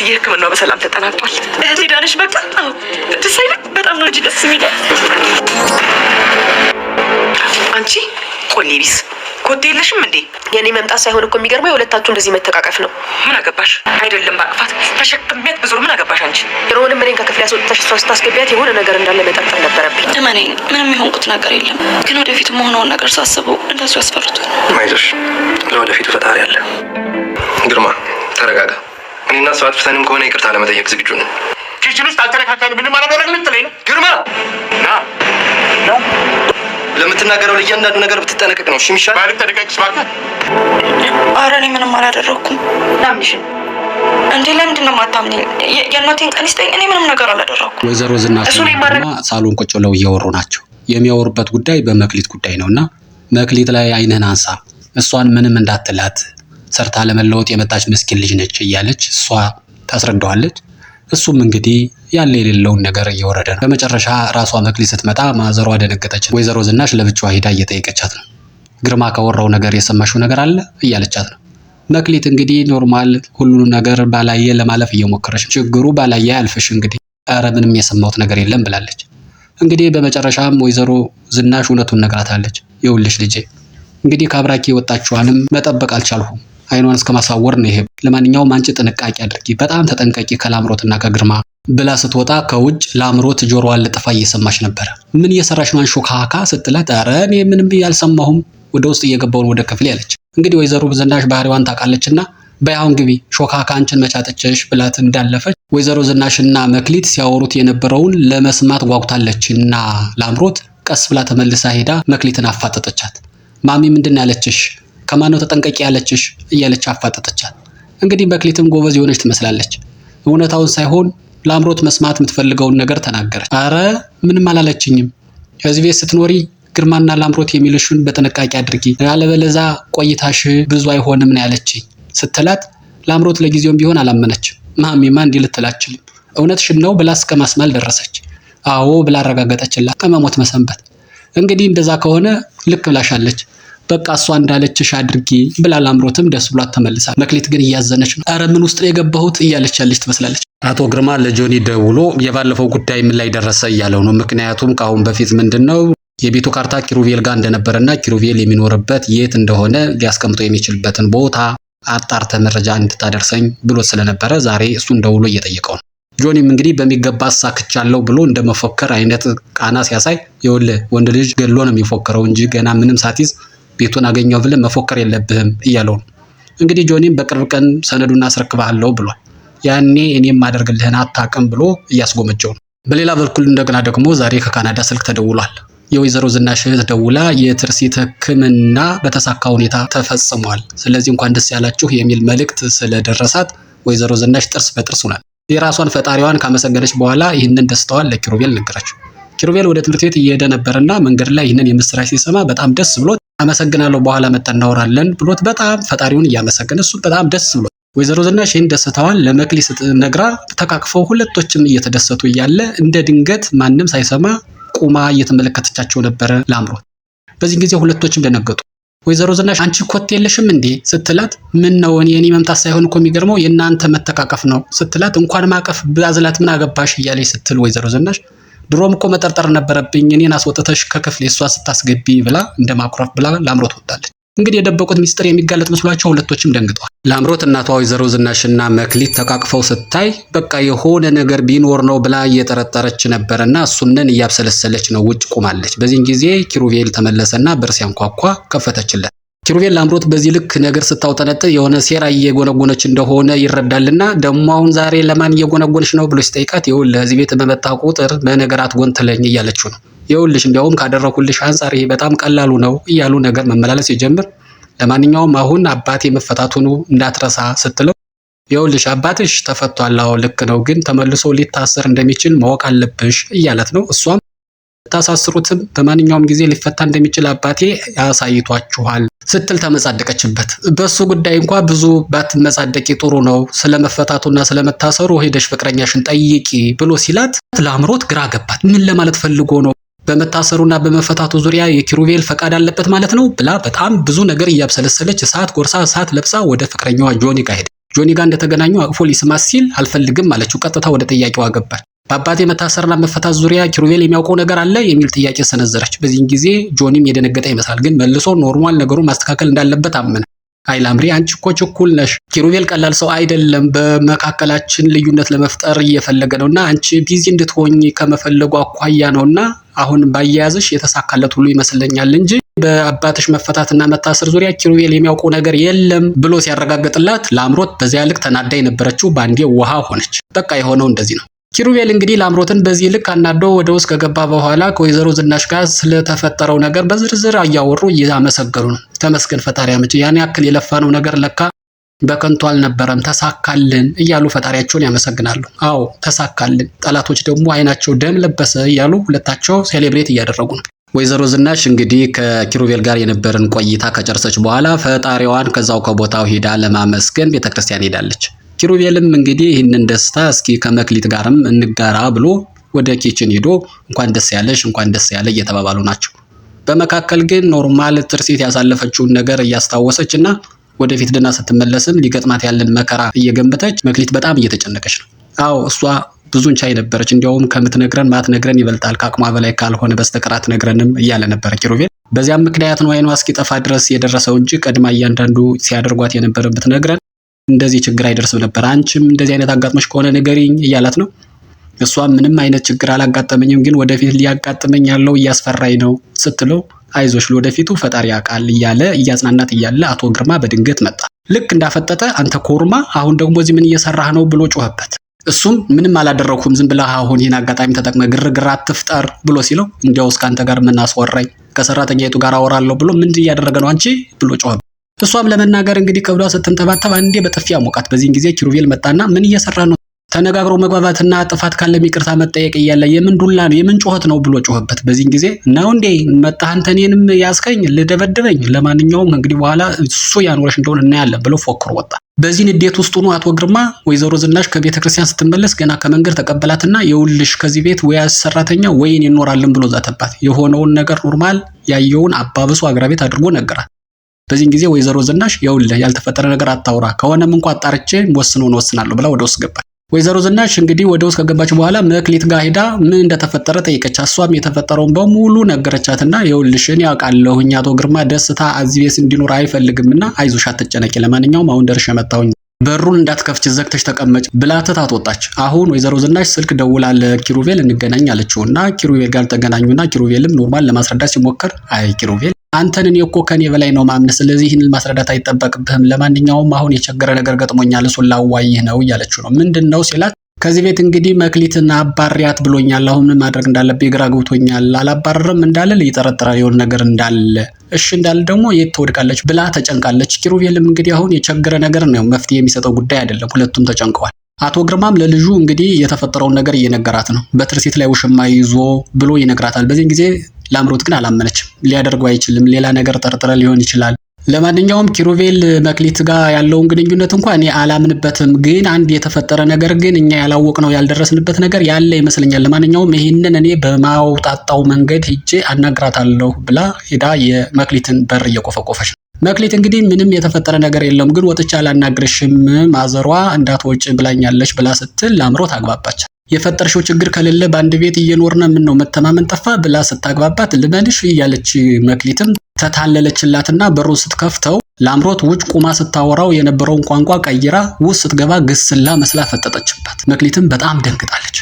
እትዬ ሕክምናው በሰላም ተጠናቋል። እህቴ ዳነሽ በቃ። አዎ ደስ አይልም? በጣም ነው እንጂ ደስ የሚለው። አንቺ ቆሌ ቢስ ኮቴ የለሽም እንዴ? የኔ መምጣት ሳይሆን እኮ የሚገርመው የሁለታችሁ እንደዚህ መተቃቀፍ ነው። ምን አገባሽ? አይደለም ባቅፋት ተሸክሚያት ብዙ ምን አገባሽ አንቺ? ድሮውንም እኔን ከክፍል ያስወጥተሽ እሷን ስታስገቢያት የሆነ ነገር እንዳለ መጠርጠር ነበረብኝ። እመነኝ፣ ምንም የሆንኩት ነገር የለም። ግን ወደፊት መሆነውን ነገር ሳስበው እንደሱ ያስፈርቷል። አይዞሽ፣ ለወደፊቱ ፈጣሪ አለ። ግርማ ተረጋጋ። እኔና እሷ አጥፍተንም ከሆነ ይቅርታ ለመጠየቅ ዝግጁ ነን። ኪችን ውስጥ አልተነካካን ምንም አላደረግንም ትለኝ ነው? ግርማ ለምትናገረው ለእያንዳንዱ ነገር ብትጠነቀቅ ነው። እሺ ሚሻል ባልክ ተደቀቅሽ እባክህ። ኧረ እኔ ምንም አላደረኩም። ላምንሽን እንዴ? ለምንድን ነው የማታምኚኝ? የእናቴን ቀን ይስጠኝ። እኔ ምንም ነገር አላደረኩም። ወይዘሮ ዝናሽና ሳሎን ቁጭ ብለው እያወሩ ናቸው። የሚያወሩበት ጉዳይ በመክሊት ጉዳይ ነውና መክሊት ላይ አይንህን አንሳ፣ እሷን ምንም እንዳትላት፣ ሰርታ ለመለወጥ የመጣች ምስኪን ልጅ ነች እያለች እሷ ታስረዳዋለች። እሱም እንግዲህ ያለ የሌለውን ነገር እየወረደ ነው። በመጨረሻ ራሷ መክሊት ስትመጣ ማዘሯ ደነገጠች። ወይዘሮ ዝናሽ ለብቻዋ ሄዳ እየጠየቀቻት ነው። ግርማ ካወራው ነገር የሰማሽው ነገር አለ እያለቻት ነው። መክሊት እንግዲህ ኖርማል ሁሉንም ነገር ባላየ ለማለፍ እየሞከረች ችግሩ ባላየ አልፈሽ እንግዲህ ኧረ ምንም የሰማሁት ነገር የለም ብላለች። እንግዲህ በመጨረሻም ወይዘሮ ዝናሽ እውነቱን ነግራታለች። ይኸውልሽ ልጄ እንግዲህ ከአብራኪ የወጣችዋንም መጠበቅ አልቻልሁም፣ አይኗን እስከማሳወር ነው ይሄ። ለማንኛውም አንቺ ጥንቃቄ አድርጊ፣ በጣም ተጠንቀቂ ከላምሮትና ከግርማ ብላ ስትወጣ ከውጭ ላምሮት ጆሮዋን ልጥፋ እየሰማች ነበር። ምን እየሰራሽ ነው ሾካካ ስትላት ኧረ እኔ ምንም አልሰማሁም ወደ ውስጥ እየገባውን ወደ ክፍል ያለች። እንግዲህ ወይዘሮ ዝናሽ ባህሪዋን ታውቃለችና በያውን ግቢ ሾካካ አንቺን መቻጠችሽ ብላት እንዳለፈች ወይዘሮ ዝናሽና መክሊት ሲያወሩት የነበረውን ለመስማት ጓጉታለችና ላምሮት ቀስ ብላ ተመልሳ ሄዳ መክሊትን አፋጠጠቻት። ማሚ ምንድን ያለችሽ? ከማነው ተጠንቀቂ ያለችሽ? እያለች አፋጠጠቻት። እንግዲህ መክሊትም ጎበዝ የሆነች ትመስላለች። እውነታውን ሳይሆን ላምሮት መስማት የምትፈልገውን ነገር ተናገረች። አረ ምንም አላለችኝም፣ ከዚህ ቤት ስትኖሪ ግርማና ላምሮት የሚልሹን በጥንቃቄ አድርጊ፣ ያለበለዛ ቆይታሽ ብዙ አይሆንም ነው ያለችኝ ስትላት ላምሮት ለጊዜውም ቢሆን አላመነችም። ማሚማ እንዲህ ልትል አትችልም፣ እውነትሽን ነው ብላ እስከ ማስማል ደረሰች። አዎ ብላ አረጋገጠችላት። ከመሞት መሰንበት። እንግዲህ እንደዛ ከሆነ ልክ ብላሻለች፣ በቃ እሷ እንዳለችሽ አድርጊ ብላ ላምሮትም ደስ ብሏት ተመልሳል። መክሊት ግን እያዘነች ነው። አረ ምን ውስጥ ነው የገባሁት እያለች ያለች ትመስላለች። አቶ ግርማ ለጆኒ ደውሎ የባለፈው ጉዳይ ምን ላይ ደረሰ እያለው ነው። ምክንያቱም ከአሁን በፊት ምንድነው የቤቱ ካርታ ኪሩቤል ጋር እንደነበረና ኪሩቤል የሚኖርበት የት እንደሆነ ሊያስቀምጠው የሚችልበትን ቦታ አጣርተ መረጃ እንድታደርሰኝ ብሎ ስለነበረ ዛሬ እሱን ደውሎ እየጠየቀው ነው። ጆኒም እንግዲህ በሚገባ አሳክቻለሁ ብሎ እንደመፎከር አይነት ቃና ሲያሳይ ይኸውልህ ወንድ ልጅ ገድሎ ነው የሚፎከረው እንጂ ገና ምንም ሳትይዝ ቤቱን አገኘው ብለህ መፎከር የለብህም እያለው ነው። እንግዲህ ጆኒም በቅርብ ቀን ሰነዱን አስረክብሃለሁ ብሏል። ያኔ እኔም ማደርግልህን አታውቅም ብሎ እያስጎመጀው ነው። በሌላ በኩል እንደገና ደግሞ ዛሬ ከካናዳ ስልክ ተደውሏል። የወይዘሮ ዝናሽ እህት ደውላ የትርሲት ሕክምና በተሳካ ሁኔታ ተፈጽሟል፣ ስለዚህ እንኳን ደስ ያላችሁ የሚል መልእክት ስለደረሳት ወይዘሮ ዝናሽ ጥርስ በጥርስ ሆናል። የራሷን ፈጣሪዋን ካመሰገነች በኋላ ይህንን ደስታዋን ለኪሩቤል ነገረችው። ኪሩቤል ወደ ትምህርት ቤት እየሄደ ነበርና መንገድ ላይ ይህንን የምስራች ሲሰማ በጣም ደስ ብሎት አመሰግናለሁ በኋላ መጣን እናወራለን ብሎት በጣም ፈጣሪውን እያመሰገነ እሱ በጣም ደስ ብሎት ወይዘሮ ዝናሽ ይህን ደስታዋን ለመክሊት ስትነግራ ተቃቅፈው ሁለቶችም እየተደሰቱ እያለ እንደ ድንገት ማንም ሳይሰማ ቁማ እየተመለከተቻቸው ነበረ ላምሮት። በዚህ ጊዜ ሁለቶችም ደነገጡ። ወይዘሮ ዝናሽ አንቺ ኮት የለሽም እንዴ ስትላት ምን ነው እኔ መምጣት ሳይሆን እኮ የሚገርመው የእናንተ መተቃቀፍ ነው ስትላት እንኳን ማቀፍ ባዝላት ምን አገባሽ እያለች ስትል ወይዘሮ ዝናሽ ድሮም እኮ መጠርጠር ነበረብኝ እኔን አስወጥተሽ ከክፍሌ እሷ ስታስገቢ ብላ እንደማኩረፍ ብላ ላምሮት ወጣለች። እንግዲህ የደበቁት ሚስጥር የሚጋለጥ መስሏቸው ሁለቶችም ደንግጠዋል። ላምሮት እናቷ ወይዘሮ ዝናሽና መክሊት ተቃቅፈው ስታይ በቃ የሆነ ነገር ቢኖር ነው ብላ እየጠረጠረች ነበርና እሱንን እያብሰለሰለች ነው ውጭ ቆማለች። በዚህን ጊዜ ኪሩቤል ተመለሰና በር ሲያንኳኳ ከፈተችለት። ኪሩቤል ላምሮት በዚህ ልክ ነገር ስታውጠነጥን የሆነ ሴራ እየጎነጎነች እንደሆነ ይረዳልና ደግሞ አሁን ዛሬ ለማን እየጎነጎነች ነው ብሎ ሲጠይቃት ይኸውልህ እዚህ ቤት በመጣ ቁጥር በነገር አትጎንትለኝ እያለችው ነው። ይኸውልሽ እንዲያውም ካደረኩልሽ አንጻር ይሄ በጣም ቀላሉ ነው እያሉ ነገር መመላለስ ይጀምር። ለማንኛውም አሁን አባቴ መፈታቱን እንዳትረሳ ስትለው ይኸውልሽ አባትሽ ተፈቷል፣ አዎ ልክ ነው፣ ግን ተመልሶ ሊታሰር እንደሚችል ማወቅ አለብሽ እያለት ነው። እሷም ታሳስሩትም በማንኛውም ጊዜ ሊፈታ እንደሚችል አባቴ ያሳይቷችኋል ስትል ተመጻደቀችበት። በሱ ጉዳይ እንኳን ብዙ ባትመጻደቂ ጥሩ ነው፣ ስለመፈታቱና ስለመታሰሩ ሄደሽ ፍቅረኛሽን ጠይቂ ብሎ ሲላት ላምሮት ግራ ገባት። ምን ለማለት ፈልጎ ነው? በመታሰሩና በመፈታቱ ዙሪያ የኪሩቤል ፈቃድ አለበት ማለት ነው ብላ በጣም ብዙ ነገር እያብሰለሰለች እሳት ጎርሳ እሳት ለብሳ ወደ ፍቅረኛዋ ጆኒ ጋር ሄደች። ጆኒ ጋር እንደተገናኙ አቅፎ ሊስማት ሲል አልፈልግም አለችው። ቀጥታ ወደ ጥያቄዋ ገባች። በአባቴ መታሰርና መፈታት ዙሪያ ኪሩቤል የሚያውቀው ነገር አለ የሚል ጥያቄ ሰነዘረች። በዚህን ጊዜ ጆኒም የደነገጠ ይመስላል፣ ግን መልሶ ኖርማል ነገሩን ማስተካከል እንዳለበት አመነ። አይ ላምሪ አንቺ እኮ ችኩል ነሽ። ኪሩቤል ቀላል ሰው አይደለም። በመካከላችን ልዩነት ለመፍጠር እየፈለገ ነውና አንቺ ቢዚ እንድትሆኝ ከመፈለጉ አኳያ ነውና አሁን ባያያዝሽ የተሳካለት ሁሉ ይመስለኛል እንጂ በአባትሽ መፈታትና መታሰር ዙሪያ ኪሩቤል የሚያውቀው ነገር የለም ብሎ ሲያረጋግጥላት ለአምሮት በዚያ ልክ ተናዳ የነበረችው ባንዴ ውሃ ሆነች። በቃ የሆነው እንደዚህ ነው። ኪሩቤል እንግዲህ ለአምሮትን በዚህ ልክ አናዶ ወደ ውስጥ ከገባ በኋላ ከወይዘሮ ዝናሽ ጋር ስለተፈጠረው ነገር በዝርዝር እያወሩ እያመሰገኑ ነው። ተመስገን ፈጣሪ አመች ያን ያክል የለፋነው ነገር ለካ በከንቱ አልነበረም ተሳካልን እያሉ ፈጣሪያቸውን ያመሰግናሉ። አዎ ተሳካልን። ጠላቶች ደግሞ አይናቸው ደም ለበሰ እያሉ ሁለታቸው ሴሌብሬት እያደረጉ ነው። ወይዘሮ ዝናሽ እንግዲህ ከኪሩቤል ጋር የነበረን ቆይታ ከጨረሰች በኋላ ፈጣሪዋን ከዛው ከቦታው ሄዳ ለማመስገን ቤተክርስቲያን ሄዳለች። ኪሩቤልም እንግዲህ ይህንን ደስታ እስኪ ከመክሊት ጋርም እንጋራ ብሎ ወደ ኪችን ሄዶ እንኳን ደስ ያለሽ እንኳን ደስ ያለ እየተባባሉ ናቸው። በመካከል ግን ኖርማል ትርሲት ያሳለፈችውን ነገር እያስታወሰች እና ወደፊት ድና ስትመለስም ሊገጥማት ያለን መከራ እየገመተች መክሊት በጣም እየተጨነቀች ነው። አዎ እሷ ብዙን ቻይ ነበረች። እንዲያውም ከምትነግረን ማትነግረን ይበልጣል፣ ከአቅሟ በላይ ካልሆነ በስተቀር አትነግረንም እያለ ነበረ ኪሩቤል። በዚያም ምክንያት ነው አይኗ እስኪጠፋ ድረስ የደረሰው እንጂ ቀድማ እያንዳንዱ ሲያደርጓት የነበረ ብትነግረን እንደዚህ ችግር አይደርስም ነበር። አንቺም እንደዚህ አይነት አጋጥሞሽ ከሆነ ንገሪኝ እያላት ነው። እሷም ምንም አይነት ችግር አላጋጠመኝም፣ ግን ወደፊት ሊያጋጥመኝ ያለው እያስፈራኝ ነው ስትለው አይዞሽ ለወደፊቱ ፈጣሪ ያውቃል እያለ እያጽናናት እያለ አቶ ግርማ በድንገት መጣ። ልክ እንዳፈጠጠ አንተ ኮርማ አሁን ደግሞ እዚህ ምን እየሰራህ ነው ብሎ ጮኸበት። እሱም ምንም አላደረኩም ዝም ብለህ አሁን ይህን አጋጣሚ ተጠቅመህ ግርግር አትፍጠር ብሎ ሲለው እንዲያውስ ከአንተ ጋር ምን አስወራኝ ከሰራተኛይቱ ጋር አወራለሁ ብሎ ምን እያደረገ ነው አንቺ ብሎ ጮኸበት። እሷም ለመናገር እንግዲህ ከብዷ ስትንተባተብ አንዴ በጥፊ አሞቃት። በዚህን ጊዜ ኪሩቤል መጣና ምን እየሰራ ነው? ተነጋግሮ መግባባትና ጥፋት ካለ ይቅርታ መጠየቅ እያለ የምን ዱላ ነው የምን ጮኸት ነው ብሎ ጮኸበት። በዚህን ጊዜ ነው እንዴ መጣህ አንተ እኔንም ያስከኝ ልደበድበኝ? ለማንኛውም እንግዲህ በኋላ እሱ ያኖረሽ እንደሆነ እናያለን ብሎ ፎክሮ ወጣ። በዚህ ንዴት ውስጥ ሆኖ አቶ ግርማ ወይዘሮ ዝናሽ ከቤተ ክርስቲያን ስትመለስ ገና ከመንገድ ተቀበላትና የውልሽ ከዚህ ቤት ወይ ሰራተኛ ወይን ይኖራልን ብሎ ዛተባት። የሆነውን ነገር ኖርማል ያየውን አባብሶ አግራቤት አድርጎ ነገራት። በዚህን ጊዜ ወይዘሮ ዝናሽ የውልህ ያልተፈጠረ ነገር አታውራ፣ ከሆነም እንኳን አጣርቼ ወስነውን ወስናለሁ ብላ ወደ ውስጥ ገባች። ወይዘሮ ዝናሽ እንግዲህ ወደ ውስጥ ከገባች በኋላ መክሊት ጋር ሄዳ ምን እንደተፈጠረ ጠይቀቻት። እሷም የተፈጠረውን በሙሉ ነገረቻትና የውልሽ እኔ አውቃለሁኝ አቶ ግርማ ደስታ እዚህ ቤት እንዲኖር አይፈልግምና አይዞሽ አትጨነቂ፣ ለማንኛውም አሁን ደርሼ መጣሁኝ፣ በሩን እንዳትከፍች ዘግተሽ ተቀመጭ ብላ ትታት ወጣች። አሁን ወይዘሮ ዝናሽ ስልክ ደውላ ለኪሩቤል እንገናኝ አለችውና ኪሩቤል ጋር ተገናኙና ኪሩቤልም ኖርማል ለማስረዳት ሲሞክር አይ ኪሩቤል አንተን እኔ እኮ ከኔ በላይ ነው ማምነ፣ ስለዚህ ይህንን ማስረዳት አይጠበቅብህም። ለማንኛውም አሁን የቸገረ ነገር ገጥሞኛል፣ እሱን ላዋይህ ነው እያለችው ነው። ምንድን ነው ሲላት ከዚህ ቤት እንግዲህ መክሊትን አባሪያት ብሎኛል። አሁን ምን ማድረግ እንዳለብኝ ግራ ገብቶኛል። አላባረርም እንዳለ ይጠረጥራል የሆነ ነገር እንዳለ፣ እሺ እንዳለ ደግሞ የት ትወድቃለች ብላ ተጨንቃለች። ኪሩቤልም እንግዲህ አሁን የቸገረ ነገር ነው መፍትሄ የሚሰጠው ጉዳይ አይደለም። ሁለቱም ተጨንቀዋል። አቶ ግርማም ለልጁ እንግዲህ የተፈጠረውን ነገር እየነገራት ነው። በትርሲት ላይ ውሽማ ይዞ ብሎ ይነግራታል። በዚህን ጊዜ ላምሮት ግን አላመነችም። ሊያደርገው አይችልም፣ ሌላ ነገር ጠርጥረ ሊሆን ይችላል። ለማንኛውም ኪሩቤል መክሊት ጋር ያለውን ግንኙነት እንኳን እኔ አላምንበትም፣ ግን አንድ የተፈጠረ ነገር ግን እኛ ያላወቅነው ያልደረስንበት ነገር ያለ ይመስለኛል። ለማንኛውም ይህንን እኔ በማውጣጣው መንገድ ሄጄ አናግራታለሁ ብላ ሄዳ የመክሊትን በር እየቆፈቆፈች ነው። መክሊት እንግዲህ ምንም የተፈጠረ ነገር የለም፣ ግን ወጥቻ አላናግርሽም ማዘሯ እንዳትወጪ ብላኛለች ብላ ስትል ላምሮት አግባባች። የፈጠርሽው ችግር ከሌለ በአንድ ቤት እየኖርነ ምን ነው መተማመን ጠፋ ብላ ስታግባባት ልመንሽ እያለች መክሊትም ተታለለችላትና በሩን ስትከፍተው ላምሮት ውጭ ቁማ ስታወራው የነበረውን ቋንቋ ቀይራ ውስጥ ስትገባ ግስላ መስላ ፈጠጠችባት። መክሊትም በጣም ደንግጣለች።